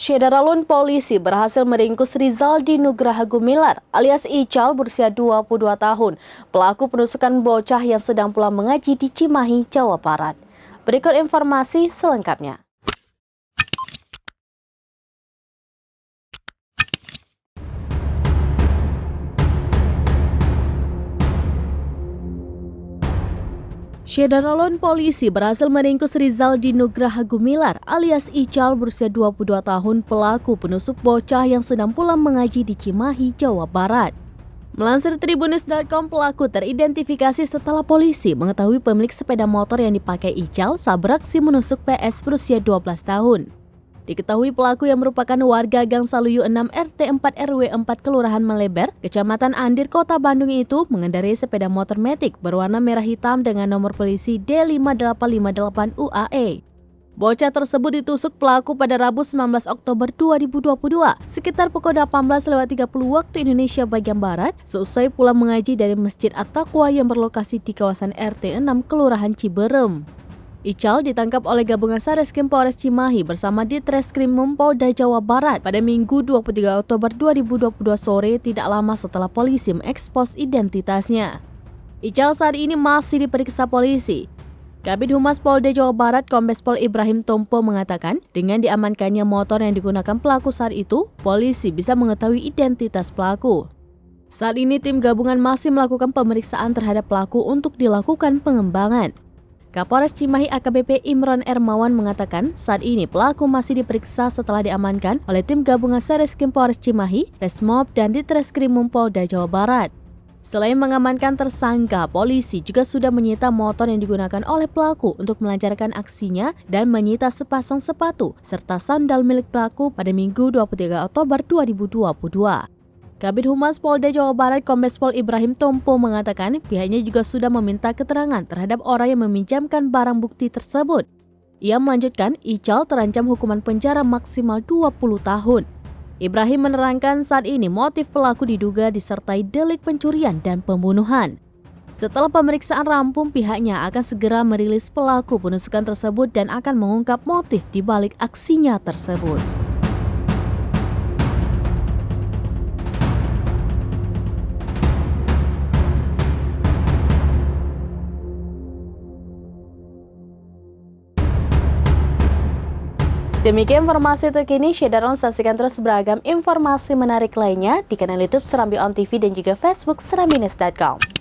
Syederalun polisi berhasil meringkus Rizaldi Nugraha Gumilar alias Ical berusia 22 tahun, pelaku penusukan bocah yang sedang pulang mengaji di Cimahi, Jawa Barat. Berikut informasi selengkapnya. Syederalun polisi berhasil meringkus Rizaldi Nugraha Gumilar alias Ical berusia 22 tahun, pelaku penusuk bocah yang sedang pulang mengaji di Cimahi, Jawa Barat. Melansir Tribunnews.com, pelaku teridentifikasi setelah polisi mengetahui pemilik sepeda motor yang dipakai Ical saat beraksi menusuk PS berusia 12 tahun. Diketahui pelaku yang merupakan warga Gang Saluyu 6 RT 4 RW 4 Kelurahan Meleber, Kecamatan Andir, Kota Bandung itu mengendarai sepeda motor Matic berwarna merah hitam dengan nomor polisi D5858 UAE. Bocah tersebut ditusuk pelaku pada Rabu 19 Oktober 2022 sekitar pukul 18.30 waktu Indonesia bagian Barat seusai pulang mengaji dari Masjid At-Taqwa yang berlokasi di kawasan RT 6 Kelurahan Ciberem. Ical ditangkap oleh gabungan Satreskrim Polres Cimahi bersama Ditreskrimum Polda Jawa Barat pada Minggu 23 Oktober 2022 sore, tidak lama setelah polisi mengekspos identitasnya. Ical saat ini masih diperiksa polisi. Kabid Humas Polda Jawa Barat Kombes Pol Ibrahim Tompo mengatakan, dengan diamankannya motor yang digunakan pelaku saat itu, polisi bisa mengetahui identitas pelaku. Saat ini tim gabungan masih melakukan pemeriksaan terhadap pelaku untuk dilakukan pengembangan. Kapolres Cimahi AKBP Imron Ermawan mengatakan saat ini pelaku masih diperiksa setelah diamankan oleh tim gabungan Satreskrim Polres Cimahi, Resmob, dan Ditreskrimum Polda Jawa Barat. Selain mengamankan tersangka, polisi juga sudah menyita motor yang digunakan oleh pelaku untuk melancarkan aksinya dan menyita sepasang sepatu serta sandal milik pelaku pada Minggu 23 Oktober 2022. Kabid Humas Polda Jawa Barat Kombes Pol Ibrahim Tompo mengatakan pihaknya juga sudah meminta keterangan terhadap orang yang meminjamkan barang bukti tersebut. Ia melanjutkan, Ical terancam hukuman penjara maksimal 20 tahun. Ibrahim menerangkan saat ini motif pelaku diduga disertai delik pencurian dan pembunuhan. Setelah pemeriksaan rampung, pihaknya akan segera merilis pelaku penusukan tersebut dan akan mengungkap motif di balik aksinya tersebut. Demikian informasi terkini, Syederalun saksikan terus beragam informasi menarik lainnya di kanal YouTube Serambi On TV dan juga Facebook serambinews.com.